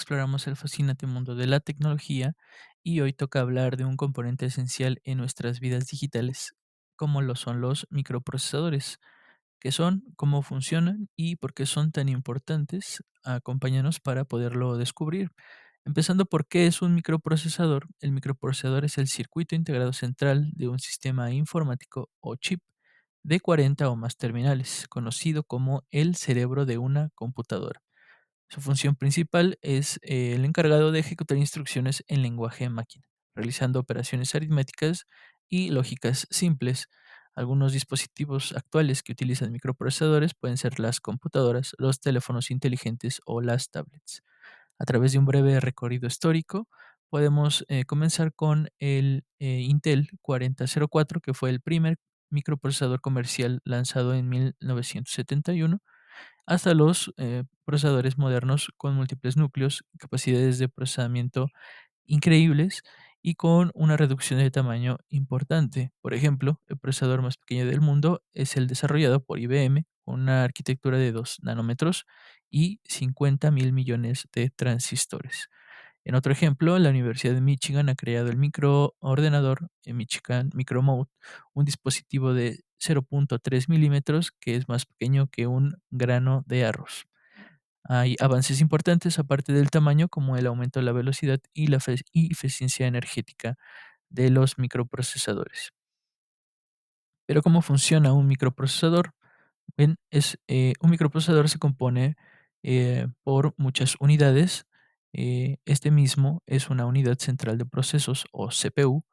exploramos el fascinante mundo de la tecnología y hoy toca hablar de un componente esencial en nuestras vidas digitales, como lo son los microprocesadores. ¿Qué son? ¿Cómo funcionan? ¿Y por qué son tan importantes? Acompáñanos para poderlo descubrir. Empezando por qué es un microprocesador. El microprocesador es el circuito integrado central de un sistema informático o chip de 40 o más terminales, conocido como el cerebro de una computadora. Su función principal es el encargado de ejecutar instrucciones en lenguaje máquina, realizando operaciones aritméticas y lógicas simples. Algunos dispositivos actuales que utilizan microprocesadores pueden ser las computadoras, los teléfonos inteligentes o las tablets. A través de un breve recorrido histórico, podemos comenzar con el Intel 4004, que fue el primer microprocesador comercial lanzado en 1971, hasta los procesadores modernos con múltiples núcleos, capacidades de procesamiento increíbles y con una reducción de tamaño importante. Por ejemplo, el procesador más pequeño del mundo es el desarrollado por IBM, con una arquitectura de 2 nanómetros y 50.000 millones de transistores. En otro ejemplo, la Universidad de Michigan ha creado el microordenador Michigan Micromode, un dispositivo de 0.3 milímetros que es más pequeño que un grano de arroz. Hay avances importantes aparte del tamaño, como el aumento de la velocidad y la eficiencia energética de los microprocesadores. Pero ¿cómo funciona un microprocesador? Bien, un microprocesador se compone por muchas unidades. Este mismo es una unidad central de procesos o CPU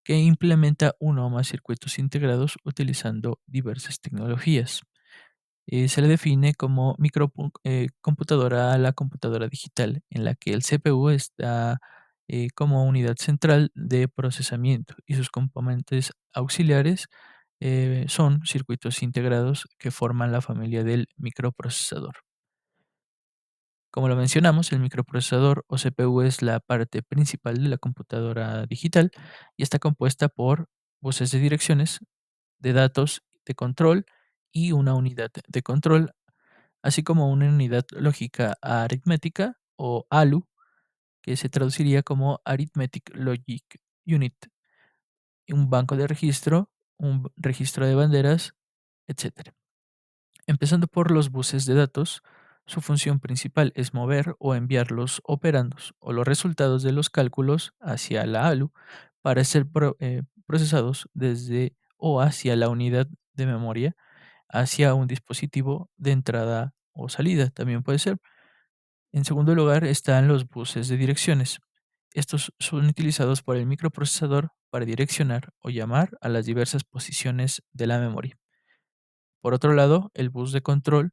que implementa uno o más circuitos integrados utilizando diversas tecnologías. Se le define como computadora a la computadora digital, en la que el CPU está como unidad central de procesamiento y sus componentes auxiliares son circuitos integrados que forman la familia del microprocesador. Como lo mencionamos, el microprocesador o CPU es la parte principal de la computadora digital y está compuesta por buses de direcciones, de datos, de control y una unidad de control, así como una unidad lógica aritmética o ALU, que se traduciría como Arithmetic Logic Unit, un banco de registro, un registro de banderas, etcétera. Empezando por los buses de datos, su función principal es mover o enviar los operandos o los resultados de los cálculos hacia la ALU para ser procesados desde o hacia la unidad de memoria, hacia un dispositivo de entrada o salida, también puede ser. En segundo lugar están los buses de direcciones. Estos son utilizados por el microprocesador para direccionar o llamar a las diversas posiciones de la memoria. Por otro lado, el bus de control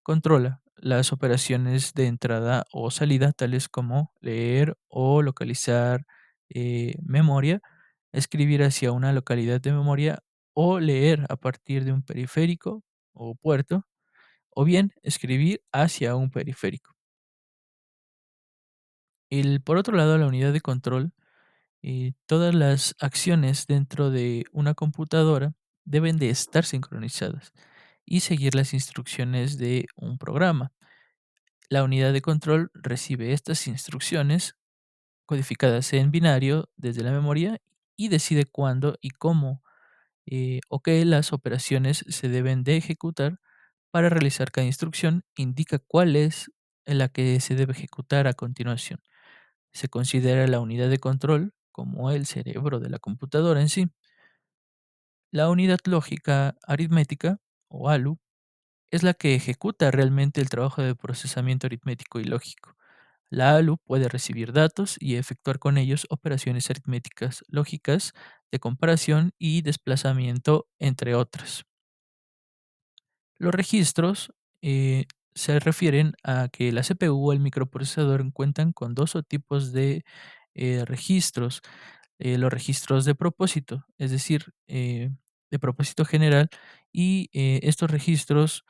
controla las operaciones de entrada o salida, tales como leer o localizar memoria, escribir hacia una localidad de memoria o leer a partir de un periférico o puerto, o bien escribir hacia un periférico. Por otro lado, la unidad de control, todas las acciones dentro de una computadora deben de estar sincronizadas y seguir las instrucciones de un programa. La unidad de control recibe estas instrucciones codificadas en binario desde la memoria y decide cuándo y cómo o qué las operaciones se deben de ejecutar. Para realizar cada instrucción, indica cuál es la que se debe ejecutar a continuación. Se considera la unidad de control como el cerebro de la computadora en sí. La unidad lógica aritmética, o ALU, es la que ejecuta realmente el trabajo de procesamiento aritmético y lógico. La ALU puede recibir datos y efectuar con ellos operaciones aritméticas lógicas de comparación y desplazamiento, entre otras. Los registros se refieren a que la CPU o el microprocesador cuentan con dos tipos de registros. Los registros de propósito, es decir, de propósito general, y estos registros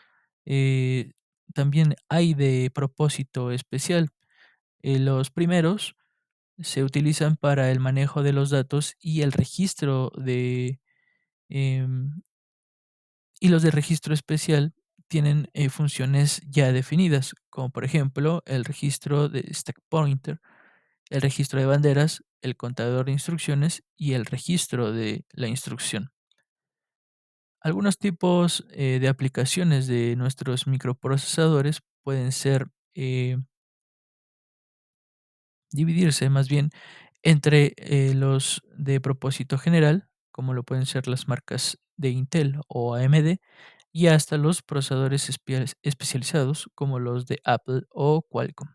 eh, también hay de propósito especial. Los primeros se utilizan para el manejo de los datos y el registro de em, y los de registro especial tienen funciones ya definidas, como por ejemplo el registro de stack pointer, el registro de banderas, el contador de instrucciones y el registro de la instrucción. Algunos tipos de aplicaciones de nuestros microprocesadores pueden ser dividirse más bien entre los de propósito general, como lo pueden ser las marcas de Intel o AMD, y hasta los procesadores especializados, como los de Apple o Qualcomm.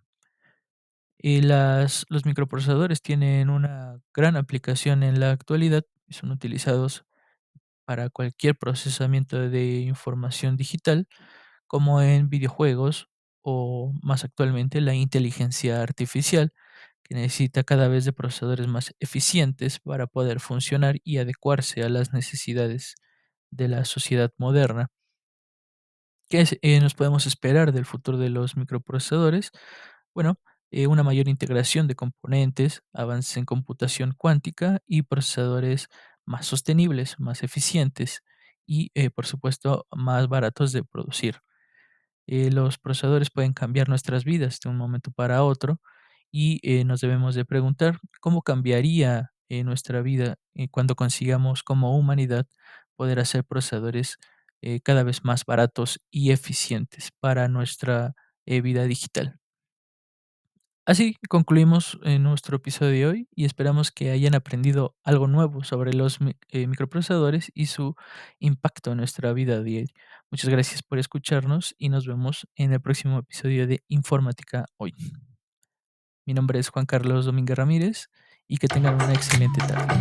Y los microprocesadores tienen una gran aplicación en la actualidad y son utilizados para cualquier procesamiento de información digital, como en videojuegos o más actualmente la inteligencia artificial, que necesita cada vez de procesadores más eficientes para poder funcionar y adecuarse a las necesidades de la sociedad moderna. Nos podemos esperar del futuro de los microprocesadores? Bueno, una mayor integración de componentes, avances en computación cuántica y procesadores más sostenibles, más eficientes y, por supuesto, más baratos de producir. Los procesadores pueden cambiar nuestras vidas de un momento para otro y nos debemos de preguntar cómo cambiaría nuestra vida cuando consigamos como humanidad poder hacer procesadores cada vez más baratos y eficientes para nuestra vida digital. Así concluimos nuestro episodio de hoy y esperamos que hayan aprendido algo nuevo sobre los microprocesadores y su impacto en nuestra vida diaria. Muchas gracias por escucharnos y nos vemos en el próximo episodio de Informática Hoy. Mi nombre es Juan Carlos Domínguez Ramírez y que tengan una excelente tarde.